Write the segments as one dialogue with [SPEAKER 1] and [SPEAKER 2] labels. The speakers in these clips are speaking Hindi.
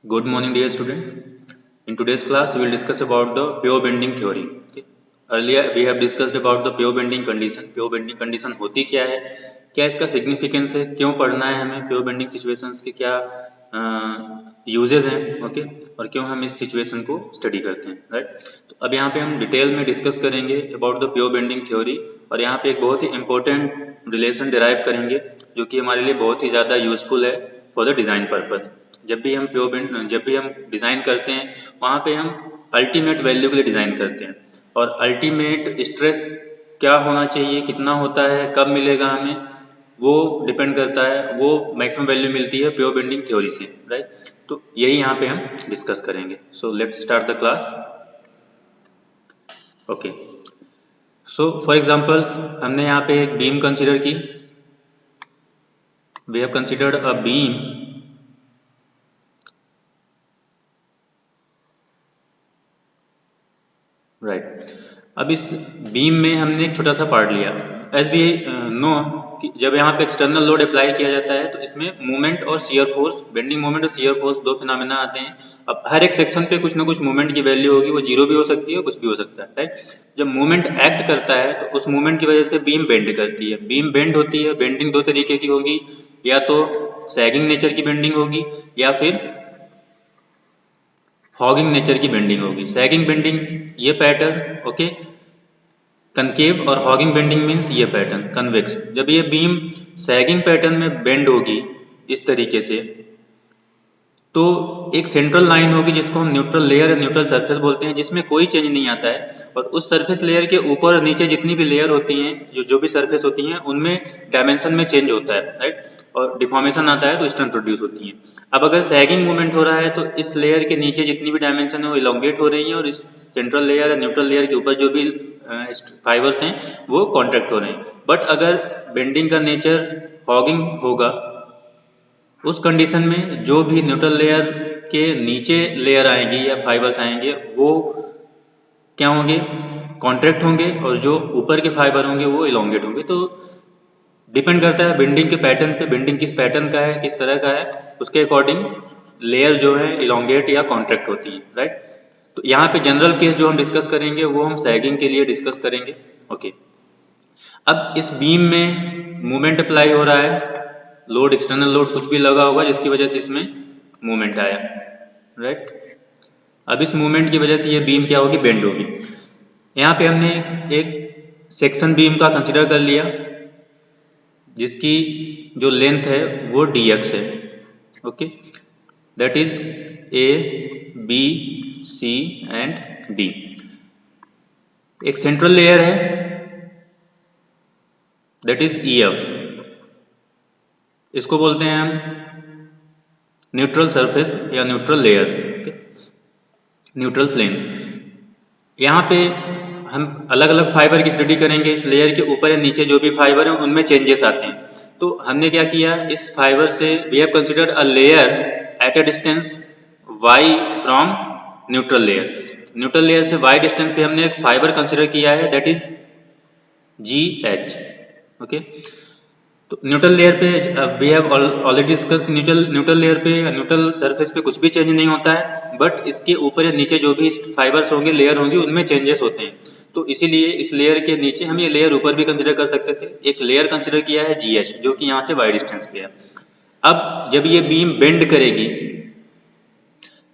[SPEAKER 1] Good morning, dear student. In today's class, we will discuss about the pure bending theory. Okay. Earlier, we have discussed about the pure bending condition. Pure bending condition होती क्या है, क्या इसका सिग्निफिकेंस है, क्यों पढ़ना है हमें, प्योर बेंडिंग सिचुएशंस के क्या यूजेस हैं, ओके, और क्यों हम इस सिचुएशन को स्टडी करते हैं, राइट। तो अब यहाँ पे हम डिटेल में डिस्कस करेंगे about the pure bending theory, और यहाँ पे एक बहुत ही इंपॉर्टेंट रिलेशन डिराइव करेंगे जो कि हमारे लिए बहुत ही ज़्यादा यूजफुल है फॉर द डिज़ाइन पर्पज। जब भी हम डिज़ाइन करते हैं, वहाँ पे हम अल्टीमेट वैल्यू के लिए डिज़ाइन करते हैं, और अल्टीमेट स्ट्रेस क्या होना चाहिए, कितना होता है, कब मिलेगा हमें, वो डिपेंड करता है, वो मैक्सिमम वैल्यू मिलती है प्योर बेंडिंग थ्योरी से, राइट। तो यही यहाँ पे हम डिस्कस करेंगे। So let's start the class. Okay, so for example हमने यहाँ पे एक बीम कंसीडर की। We have considered a beam right. अब इस बीम में हमने एक छोटा सा पार्ट लिया। एज वी नो कि जब यहाँ पे एक्सटर्नल लोड अप्लाई किया जाता है तो इसमें मूवमेंट और शियर फोर्स, बेंडिंग मोमेंट और शियर फोर्स, दो फिनोमेना आते हैं। अब हर एक सेक्शन पे कुछ ना कुछ मूवमेंट की वैल्यू होगी, वो जीरो भी हो सकती है, कुछ भी हो सकता है, राइट। जब मूवमेंट एक्ट करता है तो उस मूवमेंट की वजह से बीम बेंड करती है। बीम बेंड होती है, बेंडिंग दो तरीके की होगी, या तो सैगिंग नेचर की बेंडिंग होगी या फिर हॉगिंग नेचर की बेंडिंग होगी। सैगिंग बेंडिंग ये पैटर्न, ओके, कनकेव, और हॉगिंग बेंडिंग मीन्स ये पैटर्न कन्वेक्स। जब ये बीम सैगिंग पैटर्न में बेंड होगी इस तरीके से, तो एक सेंट्रल लाइन होगी जिसको हम न्यूट्रल लेयर या न्यूट्रल सरफेस बोलते हैं, जिसमें कोई चेंज नहीं आता है, और उस सरफेस लेयर के ऊपर और नीचे जितनी भी लेयर होती हैं, जो भी सरफेस होती हैं, उनमें डायमेंशन में चेंज होता है, राइट, और डिफॉर्मेशन आता है तो स्ट्रेन प्रोड्यूस होती है। अब अगर सैगिंग मूवमेंट हो रहा है तो इस लेयर के नीचे जितनी भी डायमेंशन है वो इलोंगेट हो रही है, और इस सेंट्रल लेयर या न्यूट्रल लेयर के ऊपर जो भी फाइबर्स हैं वो कॉन्ट्रैक्ट हो रहे हैं। बट अगर बेंडिंग का नेचर हॉगिंग होगा, उस कंडीशन में जो भी न्यूट्रल लेयर के नीचे लेयर आएंगी या फाइबर्स आएंगे वो क्या होंगे, कॉन्ट्रैक्ट होंगे, और जो ऊपर के फाइबर होंगे वो इलोंगेट होंगे। तो डिपेंड करता है बेंडिंग के पैटर्न पे, बेंडिंग किस पैटर्न का है, किस तरह का है, उसके अकॉर्डिंग लेयर जो है इलोंगेट या कॉन्ट्रैक्ट होती है, राइट। तो यहाँ पे जनरल केस जो हम डिस्कस करेंगे वो हम सैगिंग के लिए डिस्कस करेंगे, ओके। अब इस बीम में मूवमेंट अप्लाई हो रहा है, लोड, एक्सटर्नल लोड कुछ भी लगा होगा जिसकी वजह से इसमें मूवमेंट आया, राइट। अब इस मूवमेंट की वजह से ये बीम क्या होगी, बेंड होगी। यहाँ पे हमने एक सेक्शन बीम का कंसिडर कर लिया जिसकी जो लेंथ है वो dx है, okay, that is A B C and D. एक सेंट्रल लेयर है दैट इज EF, इसको बोलते हैं हम न्यूट्रल सरफेस या neutral layer, okay, neutral plane. यहाँ पे हम अलग अलग फाइबर की स्टडी करेंगे। इस लेयर के ऊपर या नीचे जो भी फाइबर हैं उनमें चेंजेस आते हैं। तो हमने क्या किया, इस फाइबर से we have considered a layer at a distance y from neutral layer. Neutral layer से y डिस्टेंस पे हमने एक फाइबर कंसिडर किया है दैट इज GH, ओके। तो न्यूट्रल लेयर पे we have already discuss, neutral layer पे, न्यूट्रल सरफेस पे कुछ भी चेंज नहीं होता है, बट इसके ऊपर या नीचे जो भी फाइबर्स होंगे, लेयर होंगी, उनमें चेंजेस होते हैं। तो इसीलिए इस लेयर के नीचे हम ये लेयर ऊपर भी कंसिडर कर सकते थे। एक लेयर कंसिडर किया है GH जो कि यहाँ से y डिस्टेंस पे है। अब जब ये बीम बेंड करेगी,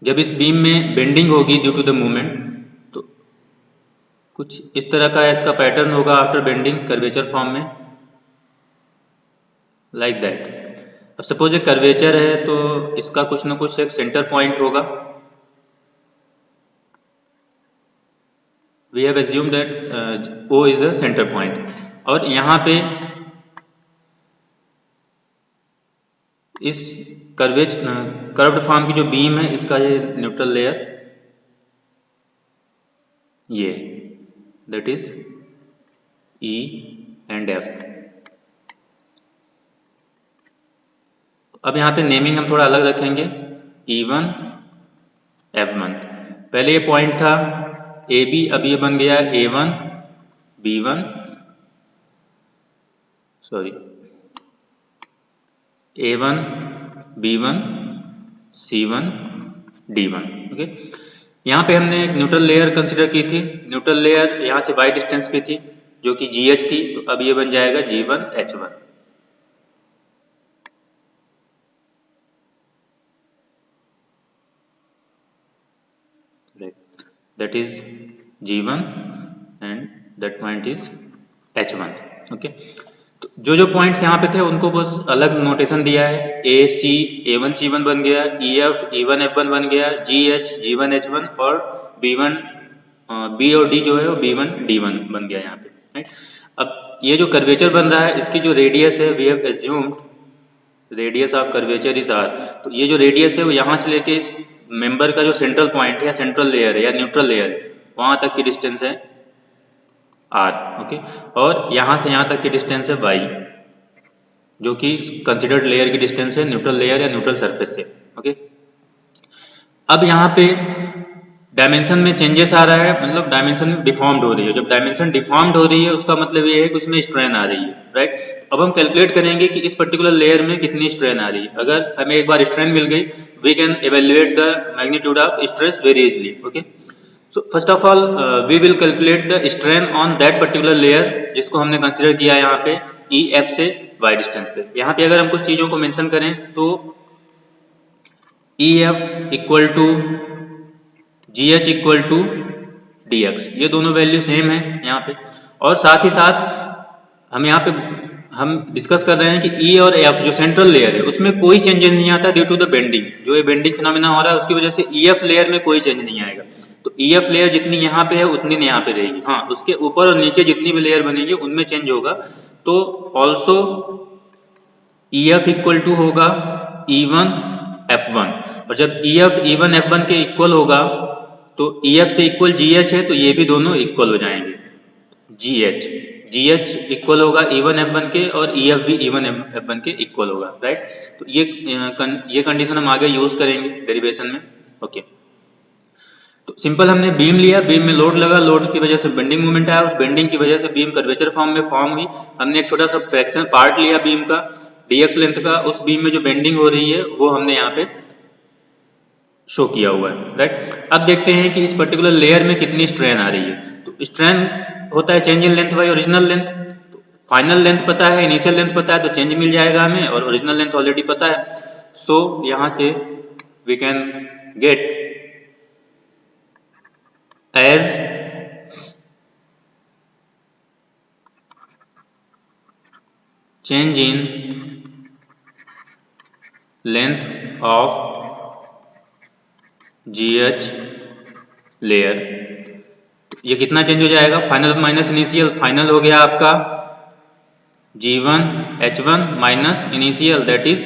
[SPEAKER 1] जब इस बीम में बेंडिंग होगी ड्यू टू द मूवमेंट, तो कुछ इस तरह का इसका पैटर्न होगा आफ्टर बेंडिंग, कर्वेचर फॉर्म में, लाइक दैट। अब सपोज एक कर्वेचर है तो इसका कुछ ना कुछ एक सेंटर पॉइंट होगा। We have assume that O is a centre point, और यहाँ पे इस कर्व्ड फॉर्म की जो बीम है, इसका ये न्यूट्रल लेयर ये that is E and F। अब यहाँ पे नेमिंग हम थोड़ा अलग रखेंगे, E1 F1। पहले ये पॉइंट था AB, अब ये बन गया A1 B1, sorry A1 B1 C1 D1। Okay, यहाँ पे हमने एक न्यूट्रल लेयर कंसिडर की थी। न्यूट्रल लेयर यहाँ से y डिस्टेंस पे थी जो कि GH थी, तो अब ये बन जाएगा G1H1। that is G1 and that point is H1। Okay, तो जो पॉइंट्स यहाँ पे थे उनको बस अलग नोटेशन दिया है। AC A1 C1 बन गया, EF E1 F1 बन गया, GH G1 H1 और B1 B और D जो है वो B1 D1 बन गया यहाँ पे, राइट। अब ये जो कर्वेचर बन रहा है इसकी जो रेडियस है, we have assumed radius of curvature is R। तो ये जो रेडियस है वो यहाँ से लेके इस मेंबर का जो सेंट्रल पॉइंट है या सेंट्रल लेयर है या न्यूट्रल लेयर है वहाँ तक की डिस्टेंस है R। ओके, और यहाँ से यहाँ तक की डिस्टेंस है Y, जो कि कंसिडर्ड लेयर की डिस्टेंस है न्यूट्रल लेयर या न्यूट्रल सरफेस से। ओके, अब यहाँ पे डायमेंशन में चेंजेस आ रहा है, मतलब डायमेंशन डिफॉर्म्ड हो रही है। जब डायमेंशन डिफॉर्म्ड हो रही है उसका मतलब ये है कि उसमें स्ट्रेन आ रही है, राइट। अब हम कैलकुलेट करेंगे कि इस पर्टिकुलर लेयर में कितनी स्ट्रेन आ रही है। अगर हमें एक बार स्ट्रेन मिल गई, we can evaluate the magnitude of stress very easily. Okay, so first of all we will calculate the strain on that particular layer जिसको हमने कंसिडर किया यहाँ पे EF से Y डिस्टेंस पे। यहाँ पे अगर हम कुछ चीज़ों को मेंशन करें तो EF equal to GH equal to DX, ये दोनों वैल्यू सेम है यहाँ पे। और साथ ही साथ हम यहाँ पे हम डिस्कस कर रहे हैं कि E और F जो सेंट्रल लेयर है उसमें कोई चेंजेस नहीं आता ड्यू टू द बेंडिंग। जो ये बेंडिंग फिनोमेना हो रहा है उसकी वजह से EF लेयर में कोई चेंज नहीं आएगा। तो EF लेयर जितनी यहाँ पे है उतनी यहाँ पे रहेगी। हाँ, उसके ऊपर और नीचे जितनी भी लेयर बनेगी उनमें चेंज होगा। तो ऑल्सो EF इक्वल टू होगा E1 F1, और जब EF E1 F1 के इक्वल होगा तो EF से इक्वल GH है तो ये भी दोनों इक्वल हो जाएंगे। GH इक्वल होगा E1 F1 के और EF भी E1 F1 के इक्वल होगा, राइट। तो ये कंडीशन हम आगे यूज करेंगे डेरिवेशन में। ओके, तो सिंपल हमने बीम लिया, बीम में लोड लगा, लोड की वजह से बेंडिंग मोमेंट आया, उस बेंडिंग की वजह से बीम कर्वेचर फॉर्म में फॉर्म हुई। हमने एक छोटा सा फ्रैक्शन पार्ट लिया बीम का DX लेंथ का, उस बीम में जो बेंडिंग हो रही है वो हमने यहाँ पे शो किया हुआ है, राइट। अब देखते हैं कि इस पर्टिकुलर लेयर में कितनी स्ट्रेन आ रही है। तो स्ट्रेन होता है change in length by original length. तो फाइनल लेंथ पता है, इनिशियल लेंथ पता है, तो चेंज मिल जाएगा हमें, और ओरिजिनल लेंथ ऑलरेडी पता है। सो यहाँ से we can get as change in length of GH layer. ये कितना चेंज हो जाएगा, फाइनल माइनस इनिशियल। फाइनल हो गया आपका G1 H1 minus initial that is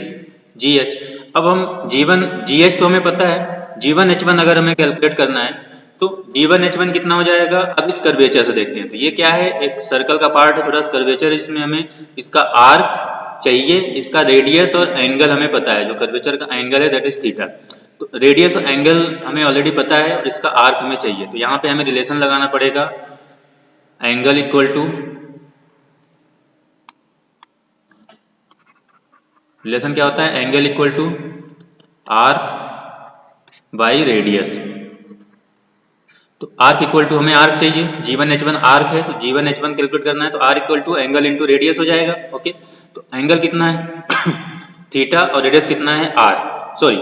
[SPEAKER 1] GH। अब हम G1 GH तो हमें पता है, G1 H1 अगर हमें कैलकुलेट करना है तो G1 H1 कितना हो जाएगा। अब इस कर्वेचर से देखते हैं, तो ये क्या है, एक सर्कल का पार्ट है, छोटा सा कर्वेचर, इसमें हमें इसका आर्क चाहिए, इसका रेडियस और एंगल हमें पता है। जो कर्वेचर का एंगल है दैट इज थीटा। तो रेडियस और एंगल हमें ऑलरेडी पता है और इसका आर्क हमें चाहिए। तो यहाँ पे हमें रिलेशन लगाना पड़ेगा, एंगल इक्वल टू, रिलेशन क्या होता है, angle equal to arc by radius. तो आर्क इक्वल टू, हमें आर्क चाहिए, G1 H1 आर्क है, तो G1 H1 कैलकुलेट करना है, तो R equal to angle into radius हो जाएगा। ओके, तो एंगल कितना है थीटा और रेडियस कितना है R। सॉरी,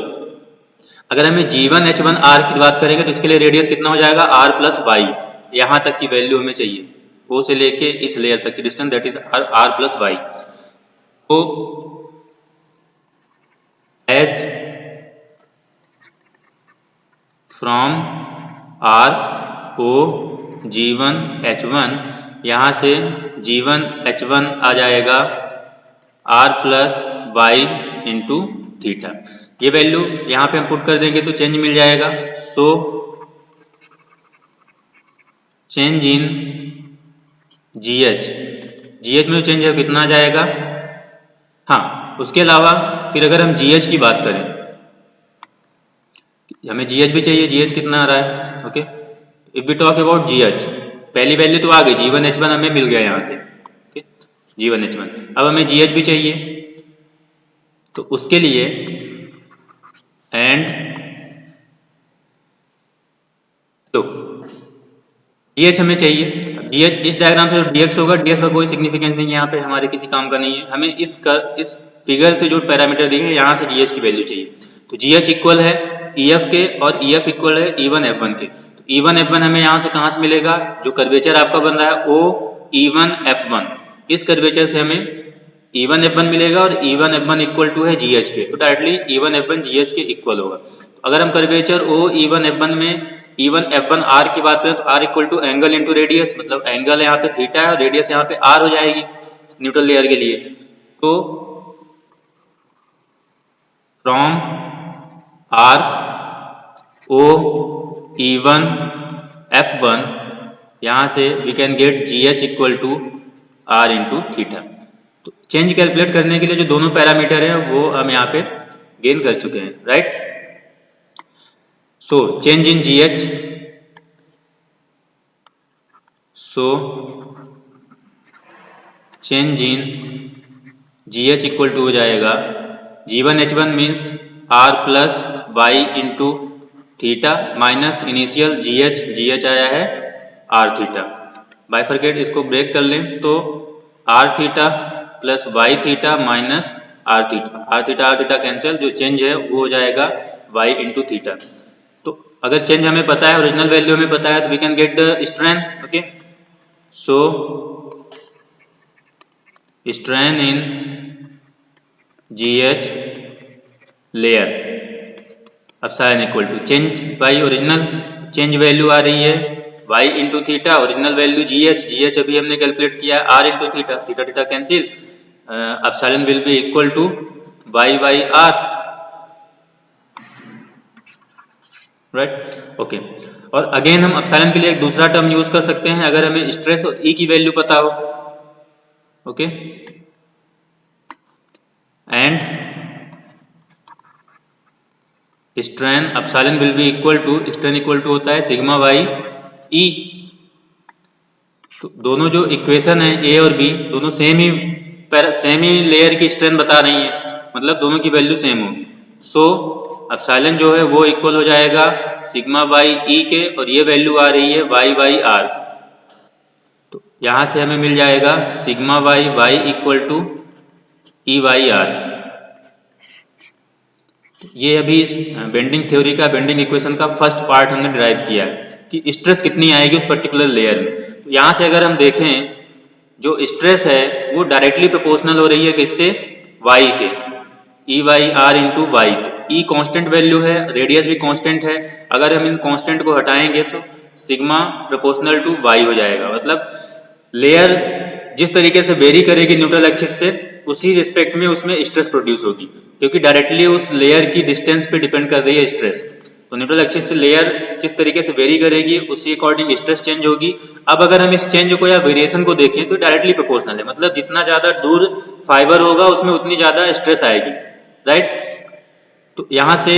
[SPEAKER 1] अगर हमें G1 H1 R की बात करेंगे तो इसके लिए रेडियस कितना हो जाएगा, R प्लस वाई। यहाँ तक की वैल्यू हमें चाहिए, O से लेके इस लेयर तक की distance that is R plus Y. तो as from arc O G1 H1, यहाँ से G1 H1 आ जाएगा R plus Y into theta. ये वैल्यू यहाँ पे हम पुट कर देंगे तो चेंज मिल जाएगा। सो चेंज इन GH में जो चेंज है कितना आ जाएगा। हाँ, उसके अलावा फिर अगर हम GH की बात करें, हमें GH भी चाहिए, GH कितना आ रहा है। Okay, if we talk about GH, पहली वैल्यू तो आ गई, G1 H1 हमें मिल गया यहाँ से। ओके, G1 H1, अब हमें GH भी चाहिए, तो उसके लिए एंड GH हमें चाहिए। अब GH इस डायग्राम से DX होगा, DX का कोई सिग्निफिकेंस नहीं है, यहाँ पे हमारे किसी काम का नहीं है। हमें इस फिगर से जो पैरामीटर दिए हैं यहाँ से GH की वैल्यू चाहिए। तो GH इक्वल है EF के और EF इक्वल है E1 F1 के। तो E1 F1 हमें यहाँ से कहाँ से मिलेगा, जो कर्वेचर आपका बन रहा है O E1 F1, इस कर्वेचर से हमें E1 F1 मिलेगा और E1 F1 इक्वल टू है GH के, तो डायरेक्टली E1 F1 GH के इक्वल होगा। तो अगर हम कर्वेचर O E1 F1 में E1 F1 R की बात करें तो R equal to angle into radius, मतलब एंगल यहाँ पे थीटा है और रेडियस यहाँ पे R हो जाएगी न्यूट्रल लेयर के लिए। तो from arc O E1 F1 यहाँ से we can get GH equal to R into theta. तो चेंज कैलकुलेट करने के लिए जो दोनों पैरामीटर हैं वो हम यहाँ पे गेन कर चुके हैं, right. So change in GH, so change in GH equal to हो जाएगा G1 H1 means R plus Y into theta minus initial GH आया है R थीटा। बाइफरकेट इसको ब्रेक कर लें तो R theta plus Y theta minus R theta cancel, जो चेंज है वो हो जाएगा Y इंटू थीटा। तो अगर चेंज हमें पता है, ओरिजिनल वैल्यू हमें पता है, तो we can get the strain. Okay, so strain in GH layer epsilon equal to change by original, change value आ रही है y into theta, original value GH अभी हमने कैलकुलेट किया R into theta cancel, epsilon will be equal to y by R, right. Okay, और अगेन हम एप्सिलॉन के लिए एक दूसरा टर्म यूज कर सकते हैं अगर हमें स्ट्रेस और E की वैल्यू पता हो। Okay, and strain epsilon will be equal to, strain equal to होता है सिग्मा बाई E। तो दोनों जो इक्वेशन है A और B दोनों सेम ही लेयर की स्ट्रेन बता रही है, मतलब दोनों की वैल्यू सेम होगी। सो एप्सिलॉन जो है वो इक्वल हो जाएगा सिग्मा बाई E के, और ये वैल्यू आ रही है y बाई R। तो यहां से हमें मिल जाएगा sigma by y equal to E by R। ये अभी इस बेंडिंग थ्योरी का, बेंडिंग इक्वेशन का फर्स्ट पार्ट हमने डिराइव किया है कि स्ट्रेस कितनी आएगी उस पर्टिकुलर लेयर में। तो यहाँ से अगर हम देखें, जो स्ट्रेस है वो डायरेक्टली प्रोपोर्शनल हो रही है किससे, y के, E by R into Y. E constant value है, रेडियस भी कांस्टेंट है, अगर हम इन कांस्टेंट को हटाएंगे तो सिग्मा प्रोपोर्शनल टू y हो जाएगा। मतलब लेयर जिस तरीके से वेरी करेगी न्यूट्रल एक्सिस से, उसी रिस्पेक्ट में उसमें स्ट्रेस प्रोड्यूस होगी, क्योंकि डायरेक्टली उस लेयर की डिस्टेंस पे डिपेंड कर रही है स्ट्रेस। तो न्यूट्रल एक्सिस से लेयर जिस तरीके से वेरी करेगी उसी अकॉर्डिंग स्ट्रेस चेंज होगी। अब अगर हम इस चेंज को या वेरिएशन को देखें तो डायरेक्टली प्रोपोर्शनल है, मतलब जितना ज्यादा दूर फाइबर होगा उसमें उतनी ज्यादा स्ट्रेस आएगी, राइट। तो यहाँ से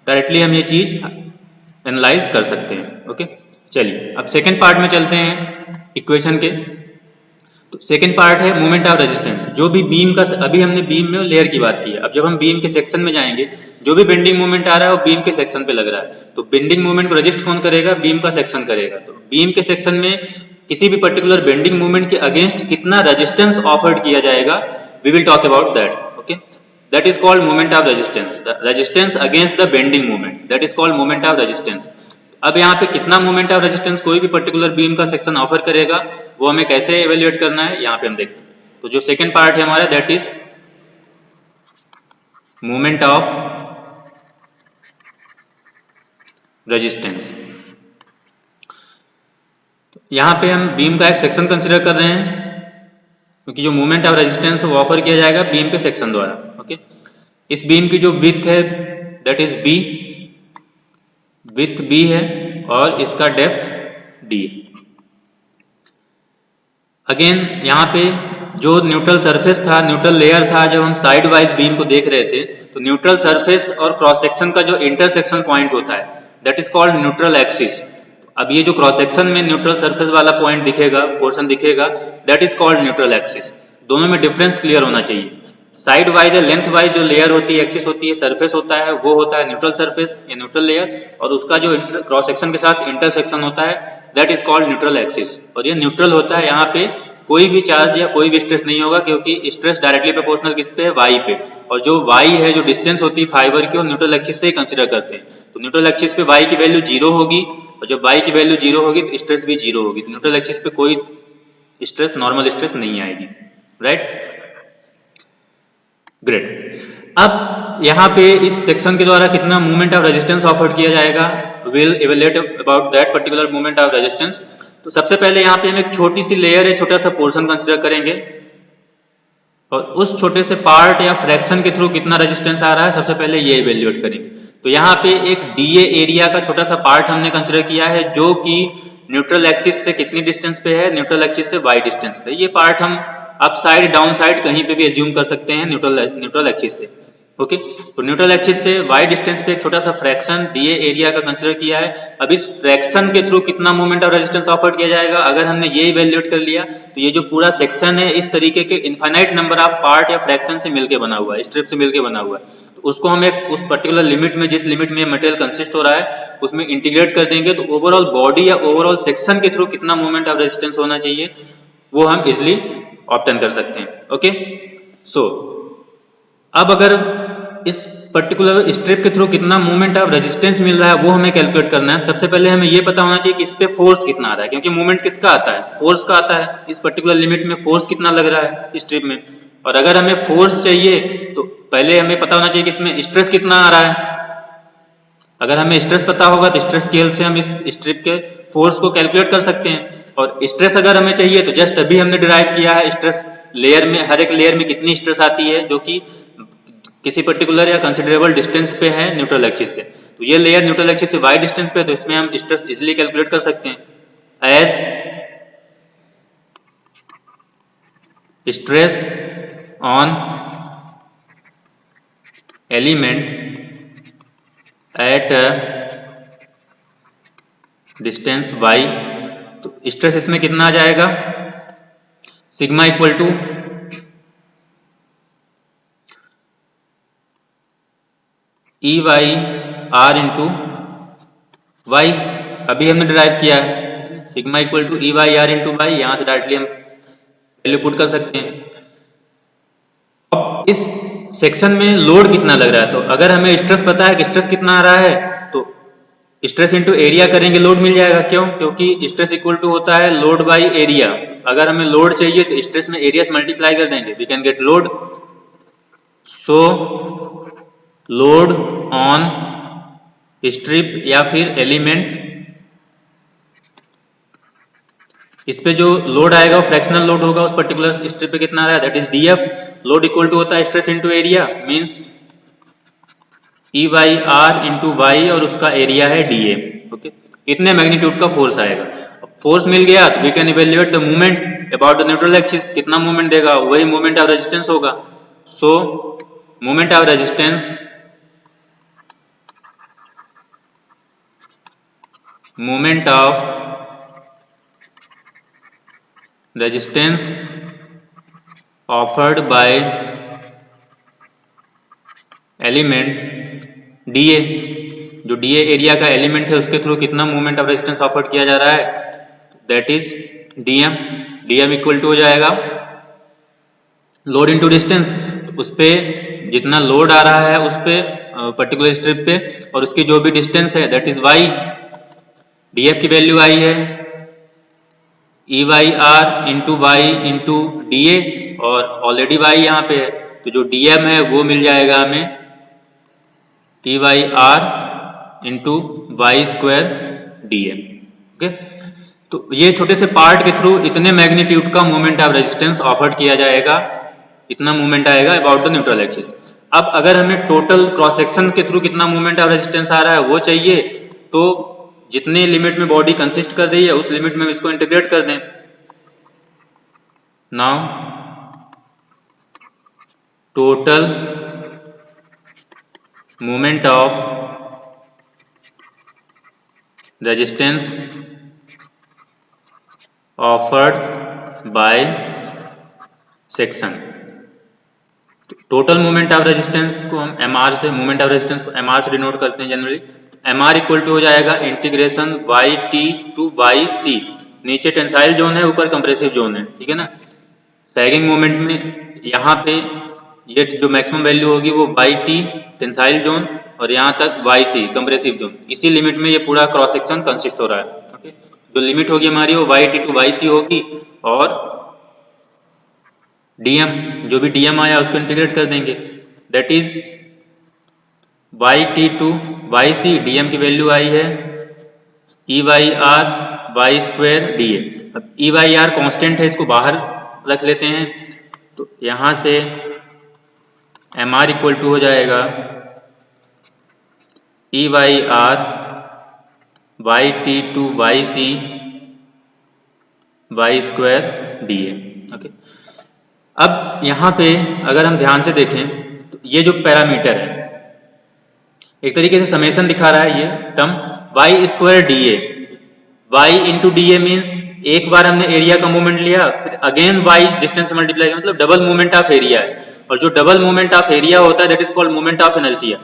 [SPEAKER 1] डायरेक्टली हम ये चीज एनालाइज कर सकते हैं। ओके, चलिए अब सेकेंड पार्ट में चलते हैं इक्वेशन के। तो सेकेंड पार्ट है मोमेंट ऑफ रेजिस्टेंस। जो भी बीम का, अभी हमने बीम में लेयर की बात की है, अब जब हम बीम के सेक्शन में जाएंगे, जो भी बेंडिंग मोमेंट आ रहा है वो बीम के सेक्शन पे लग रहा है। तो बेंडिंग मोमेंट को रजिस्ट कौन करेगा, बीम का सेक्शन करेगा। तो बीम के सेक्शन में किसी भी पर्टिकुलर बेंडिंग मोमेंट के अगेंस्ट कितना रेजिस्टेंस ऑफर्ड किया जाएगा, we will talk about that. Okay, that is called moment of resistance, the resistance against the bending moment, that is called moment of resistance. अब यहाँ पे कितना मोमेंट ऑफ रेजिस्टेंस कोई भी पर्टिकुलर बीम का सेक्शन ऑफर करेगा, वो हमें कैसे एवेल्युएट करना है यहाँ पे हम देखते हैं। तो जो सेकंड पार्ट है हमारा, that is moment of resistance. तो यहाँ पे हम बीम का एक सेक्शन कंसिडर कर रहे हैं, क्योंकि जो मोमेंट ऑफ रेजिस्टेंस वो ऑफर किया जाएगा बीम के सेक्शन द्वारा। ओके, इस बीम की जो विड्थ है that is B, width B है और इसका डेप्थ D। अगेन यहाँ पे जो न्यूट्रल सरफेस था, न्यूट्रल लेयर था, जब हम साइड वाइज बीम को देख रहे थे, तो न्यूट्रल सरफेस और क्रॉस सेक्शन का जो इंटरसेक्शन पॉइंट होता है that is called neutral axis. अब ये जो क्रॉस सेक्शन में न्यूट्रल सरफेस वाला पॉइंट दिखेगा, पोर्शन दिखेगा, that is called neutral axis. दोनों में डिफरेंस क्लियर होना चाहिए। साइड वाइज या लेंथ वाइज जो लेयर होती है, एक्सिस होती है, सरफेस होता है, वो होता है न्यूट्रल सरफेस या न्यूट्रल लेयर, और उसका जो क्रॉस सेक्शन के साथ इंटरसेक्शन होता है that is called neutral axis. और ये न्यूट्रल होता है, यहाँ पे कोई भी चार्ज या कोई भी स्ट्रेस नहीं होगा, क्योंकि स्ट्रेस डायरेक्टली प्रोपोर्शनल किस पे है, वाई पे। और जो वाई है, जो डिस्टेंस होती है फाइबर की, वो न्यूट्रल एक्सिस से ही कंसिडर करते हैं। तो न्यूट्रल एक्सिस पे वाई की वैल्यू 0 होगी, और जब वाई की वैल्यू 0 होगी तो स्ट्रेस भी 0 होगी। तो न्यूट्रल एक्सिस पे कोई स्ट्रेस, नॉर्मल स्ट्रेस नहीं आएगी, राइट। ग्रेट। अब यहाँ पे इस सेक्शन के द्वारा कितना मोमेंट ऑफ रेजिस्टेंस ऑफर किया जाएगा, will evaluate about that particular moment of resistance. तो सबसे पहले यहाँ पे हम एक छोटी सी लेयर है, छोटा सा पोर्शन कंसिडर करेंगे, और उस छोटे से पार्ट या फ्रैक्शन के थ्रू कितना रेजिस्टेंस आ रहा है सबसे पहले ये इवेल्युएट करेंगे। तो यहाँ पे एक डीए एरिया का छोटा सा पार्ट हमने कंसिडर किया है, जो कि न्यूट्रल एक्सिस से कितनी डिस्टेंस पे है, न्यूट्रल एक्सिस से वाई डिस्टेंस पे। ये पार्ट हम अप साइड डाउन साइड कहीं पे भी एज्यूम कर सकते हैं न्यूट्रल एक्सिस से। ओके, तो न्यूट्रल एक्सिस से वाई डिस्टेंस पे एक छोटा सा फ्रैक्शन डीए एरिया का कंसिडर किया है। अब इस फ्रैक्शन के थ्रू कितना मोमेंट ऑफ रेजिस्टेंस ऑफर किया जाएगा, अगर हमने ये इवेल्युएट कर लिया तो ये जो पूरा सेक्शन है इस तरीके के इनफाइनाइट नंबर ऑफ पार्ट या फ्रैक्शन से मिलकर बना हुआ है, स्ट्रिप से मिलकर बना हुआ है। तो उसको हम एक उस पर्टिकुलर लिमिट में, जिस लिमिट में मटेरियल कंसिस्ट हो रहा है उसमें इंटीग्रेट कर देंगे, तो ओवरऑल बॉडी या ओवरऑल सेक्शन के थ्रू कितना मोमेंट ऑफ रेजिस्टेंस होना चाहिए वो हम इजिली ऑब्टेन कर सकते हैं। ओके, सो अब अगर इस पर्टिकुलर स्ट्रिप के थ्रू कितना मोमेंट ऑफ रेजिस्टेंस मिल रहा है वो हमें कैलकुलेट करना है। सबसे पहले हमें ये पता होना चाहिए कि इस पे फोर्स कितना आ रहा है, क्योंकि मोमेंट किसका आता है, फोर्स का आता है। इस पर्टिकुलर लिमिट में फोर्स कितना लग रहा है स्ट्रिप में, और अगर हमें फोर्स चाहिए तो पहले हमें पता होना चाहिए कि इसमें स्ट्रेस कितना आ रहा है। अगर हमें स्ट्रेस पता होगा तो स्ट्रेस स्केल से हम इस स्ट्रिप के फोर्स को कैलकुलेट कर सकते हैं। और स्ट्रेस अगर हमें चाहिए तो जस्ट अभी हमने डिराइव किया है स्ट्रेस लेयर में, हर एक लेयर में कितनी स्ट्रेस आती है, जो कि किसी पर्टिकुलर या कंसिडरेबल डिस्टेंस पे है न्यूट्रल एक्सिस से। तो ये लेयर न्यूट्रल एक्सिस से वाई डिस्टेंस पे है, तो इसमें हम स्ट्रेस इजिली कैलकुलेट कर सकते हैं as stress on element at distance y। तो स्ट्रेस इसमें कितना आ जाएगा, sigma equal to E Y R into Y. अभी हमने डिराइव किया है sigma equal to E Y R into Y, यहां से डायरेक्टली हम वैल्यू पुट कर सकते हैं। अब इस सेक्शन में लोड कितना लग रहा है, तो अगर हमें स्ट्रेस पता है कि स्ट्रेस कितना आ रहा है तो स्ट्रेस इंटू एरिया करेंगे, लोड मिल जाएगा। क्यों, क्योंकि स्ट्रेस इक्वल टू होता है लोड बाई एरिया। अगर हमें लोड चाहिए तो स्ट्रेस में एरिया से मल्टीप्लाई कर देंगे, we can get load. So load on strip या फिर एलिमेंट, इस पे जो लोड आएगा वो फ्रैक्शनल लोड होगा उस पर्टिकुलर स्ट्रिप पे कितना आ रहा है, that is DF. Load equal to होता है stress into area, means E Y R into Y, और उसका एरिया है डीए। ओके, इतने मैग्नीट्यूड का फोर्स आएगा। फोर्स मिल गया तो we can evaluate the movement about the neutral axis. कितना मूवमेंट देगा, वही मूवमेंट ऑफ रेजिस्टेंस होगा। सो movement of resistance offered by element DA, जो डीए एरिया का एलिमेंट है उसके थ्रू कितना मूवमेंट ऑफ रेजिस्टेंस ऑफर्ड किया जा रहा है, that is DM. DM equal to हो जाएगा लोड इंटू डिस्टेंस। उस पे जितना लोड आ रहा है उस पे पर्टिकुलर स्ट्रिप पे, और उसकी जो भी डिस्टेंस है दैट इज वाई। डीएफ की वैल्यू आई है E Y R into Y into D A, और ऑलरेडी वाई यहाँ पे है, तो जो डीएम है वो मिल जाएगा हमें E Y R into Y square D A. Okay, तो ये छोटे से पार्ट के थ्रू इतने मैग्नीट्यूड का मूवमेंट ऑफ रेजिस्टेंस ऑफर्ड किया जाएगा, इतना मूवमेंट आएगा अबाउट द न्यूट्रल एक्सिस। अब अगर हमें टोटल क्रॉस सेक्शन के थ्रू कितना मूवमेंट ऑफ रेजिस्टेंस आ रहा है वो चाहिए, तो जितने लिमिट में बॉडी कंसिस्ट कर रही है उस लिमिट में इसको इंटीग्रेट कर दें। Now total movement of resistance offered by section, total moment of resistance को हम mr से, मोमेंट ऑफ रेजिस्टेंस को mr से डिनोट करते हैं जनरली। mr इक्वल टू हो जाएगा इंटीग्रेशन yt टू yc। नीचे टेंसाइल जोन है, ऊपर कंप्रेसिव जोन है, ठीक है ना। सैगिंग मोमेंट में यहाँ पे ये जो मैक्सिमम वैल्यू होगी वो yt टेंसाइल जोन और यहाँ तक yc कंप्रेसिव जोन। इसी लिमिट में ये पूरा क्रॉस सेक्शन कंसिस्ट हो रहा है। ओके, जो लिमिट होगी हमारी वो yt टू yc होगी और dm, जो भी dm आया उसको इंटीग्रेट कर देंगे, that is yt to yc। dm की वैल्यू आई है e by R Y square D A. अब e बाई आर कॉन्स्टेंट है, इसको बाहर रख लेते हैं, तो यहाँ से mr इक्वल टू हो जाएगा e by R Y T to Y C Y square D A. Okay, अब यहाँ पे अगर हम ध्यान से देखें तो ये जो पैरामीटर है एक तरीके से समेशन दिखा रहा है ये term Y square D A. Y into D A means एक बार हमने एरिया का मूवमेंट लिया, फिर अगेन वाई डिस्टेंस से मल्टीप्लाई किया, मतलब डबल मूवमेंट ऑफ एरिया है। और जो डबल मूवमेंट ऑफ एरिया होता है that is called movement of inertia.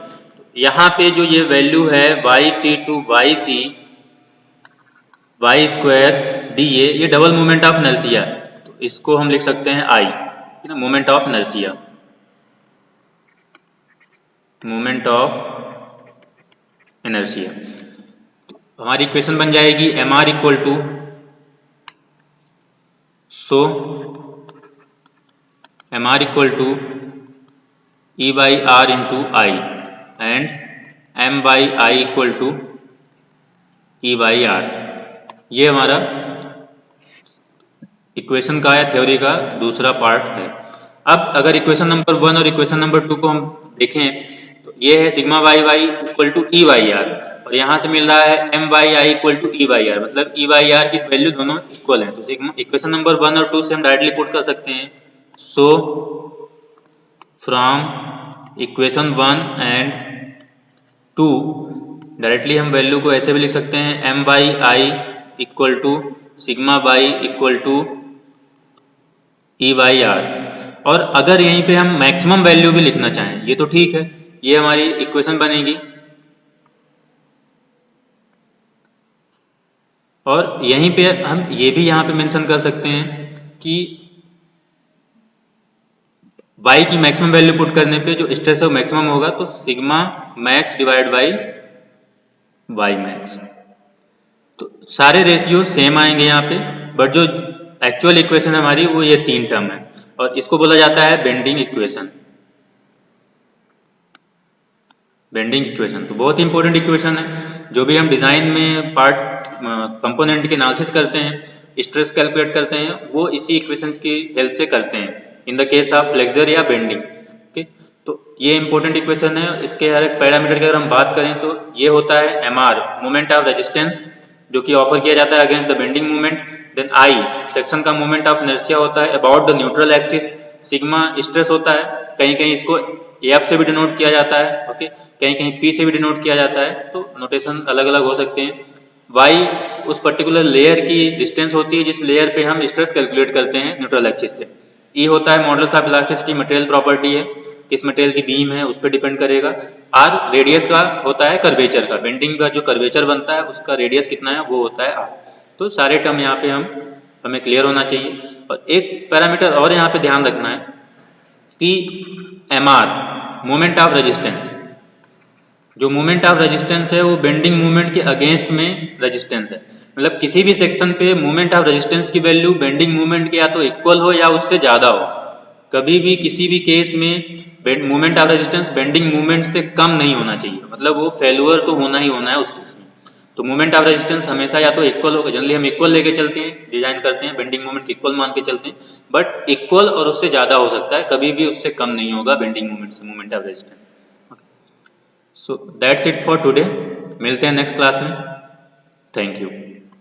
[SPEAKER 1] यहाँ पे जो ये वैल्यू है Y T to Y C Y square D A, ये डबल मूवमेंट ऑफ इनर्शिया, तो इसको हम लिख सकते हैं आई, ना, moment of inertia, moment of inertia. हमारी इक्वेशन बन जाएगी mr equal to, so mr equal to e by R into I and m by I equal to e by R. ये हमारा इक्वेशन का या थ्योरी का दूसरा पार्ट है। अब अगर इक्वेशन नंबर 1 और इक्वेशन नंबर 2 को हम देखें तो ये है sigma Y Y equal to E Y R और यहाँ से मिल रहा है M Y I equal to E Y R, मतलब ई वाई आर की वैल्यू दोनों इक्वल है। तो इक्वेशन नंबर 1 और 2 से हम डायरेक्टली पुट कर सकते हैं। So from equation 1 and 2 directly हम वैल्यू को ऐसे भी लिख सकते हैं M by I equal to sigma Y equal to E Y R. और अगर यहीं पे हम मैक्सिमम वैल्यू भी लिखना चाहें ये तो ठीक है, ये हमारी इक्वेशन बनेगी। और यहीं पे हम ये भी यहाँ पे मेंशन कर सकते हैं कि y की मैक्सिमम वैल्यू पुट करने पे जो स्ट्रेस है वो मैक्सिमम होगा, तो sigma max divide by y max. तो सारे रेशियो सेम आएंगे यहाँ पे, बट जो एक्चुअल इक्वेशन है हमारी वो ये 3 टर्म है और इसको बोला जाता है बेंडिंग इक्वेशन। बेंडिंग इक्वेशन तो बहुत ही इंपॉर्टेंट इक्वेशन है। जो भी हम डिजाइन में पार्ट कंपोनेंट के एनालिसिस करते हैं, स्ट्रेस कैलकुलेट करते हैं, वो इसी इक्वेशंस की हेल्प से करते हैं in the case of flexor या बेंडिंग। ओके, तो ये इंपॉर्टेंट इक्वेशन है। इसके हर एक पैरामीटर की अगर हम बात करें तो ये होता है mr मोमेंट ऑफ रेजिस्टेंस जो कि ऑफर किया जाता है against the bending movement. Then I section का मोमेंट ऑफ इनर्शिया होता है about the neutral axis. Sigma stress होता है, कहीं कहीं इसको एफ से भी डिनोट किया जाता है, ओके, कहीं कहीं पी से भी डिनोट किया जाता है, तो नोटेशन अलग अलग हो सकते हैं। वाई उस पर्टिकुलर लेयर की डिस्टेंस होती है जिस लेयर पे हम स्ट्रेस कैलकुलेट करते हैं न्यूट्रल एक्सिस से। ई होता है modulus of elasticity, material property है, किस मटेरियल की बीम है उस पर डिपेंड करेगा। आर रेडियस का होता है कर्वेचर का, बेंडिंग का जो कर्वेचर बनता है उसका रेडियस कितना है वो होता है आर। तो सारे टर्म यहाँ पे हमें क्लियर होना चाहिए। और एक पैरामीटर और यहाँ पे ध्यान रखना है कि mr मोमेंट ऑफ रेजिस्टेंस, जो मोमेंट ऑफ रेजिस्टेंस है वो बेंडिंग मूवमेंट के अगेंस्ट में रेजिस्टेंस है। मतलब किसी भी सेक्शन पे मोमेंट ऑफ रेजिस्टेंस की वैल्यू बेंडिंग मूवमेंट के या तो इक्वल हो या उससे ज़्यादा हो। कभी भी किसी भी केस में moment of resistance bending movement से कम नहीं होना चाहिए, मतलब वो फेल्यूअर तो होना ही होना है उस केस में। तो मोमेंट ऑफ रेजिस्टेंस हमेशा या तो इक्वल होगा, जनरली हम इक्वल लेके चलते हैं, डिजाइन करते हैं, बेंडिंग मूवमेंट इक्वल मान के चलते हैं, बट इक्वल और उससे ज़्यादा हो सकता है, कभी भी उससे कम नहीं होगा बेंडिंग मूवमेंट से moment of resistance. So that's it for today, मिलते हैं नेक्स्ट क्लास में। Thank you.